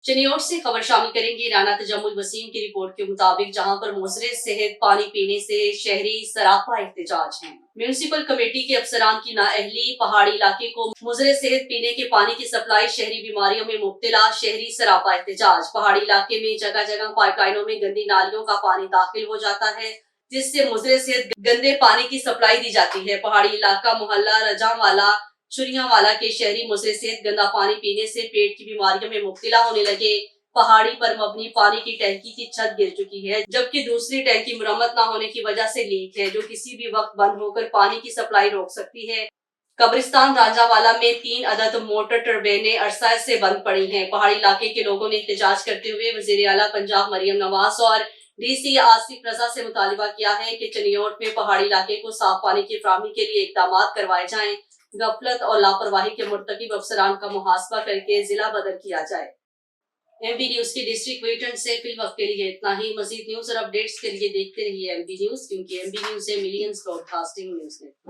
चनियोट से खबर शामिल करेंगे। राना तजम्मुल वसीम की रिपोर्ट के मुताबिक जहां पर मुज़र सेहत पानी पीने से शहरी सरापा एहतजाज हैं। म्यूनिसिपल कमेटी के अफसरान की नाअहली, पहाड़ी इलाके को मुज़र सेहत पीने के पानी की सप्लाई, शहरी बीमारियों में मुब्तला, शहरी सरापा एहतजाज। पहाड़ी इलाके में जगह जगह पाइपलाइनों में गंदी नालियों का पानी दाखिल हो जाता है, जिससे मुज़र सेहत गंदे पानी की सप्लाई दी जाती है। पहाड़ी इलाका मोहल्ला रजावाला, चुरियावाला के शहरी मुज़र सेहत गंदा पानी पीने से पेट की बीमारियों में मुब्तला होने लगे। पहाड़ी पर मबनी पानी की टैंकी की छत गिर चुकी है, जबकि दूसरी टैंकी मुरम्मत न होने की वजह से लीक है, जो किसी भी वक्त बंद होकर पानी की सप्लाई रोक सकती है। कब्रिस्तान रांझावाला में 3 अदद मोटर टर्बेनें अरसा से बंद पड़ी हैं। पहाड़ी इलाके के लोगों ने एहतजाज करते हुए वज़ीर आला पंजाब मरियम नवाज और DC आसिफ रजा से मुतालबा किया है कि चनियोट में पहाड़ी इलाके को साफ पानी की फराहमी के लिए इक़दाम करवाए जाएं। गफलत और लापरवाही के मुर्तकिब अफसरान का मुहासबा करके जिला बदर किया जाए। MB न्यूज के डिस्ट्रिक्ट बुलेटिन से फिलहाल के लिए इतना ही। मजीद न्यूज और अपडेट्स के लिए देखते रहिए MB न्यूज, क्योंकि MB न्यूज है मिलियंस ब्रॉडकास्टिंग न्यूज नेटवर्क।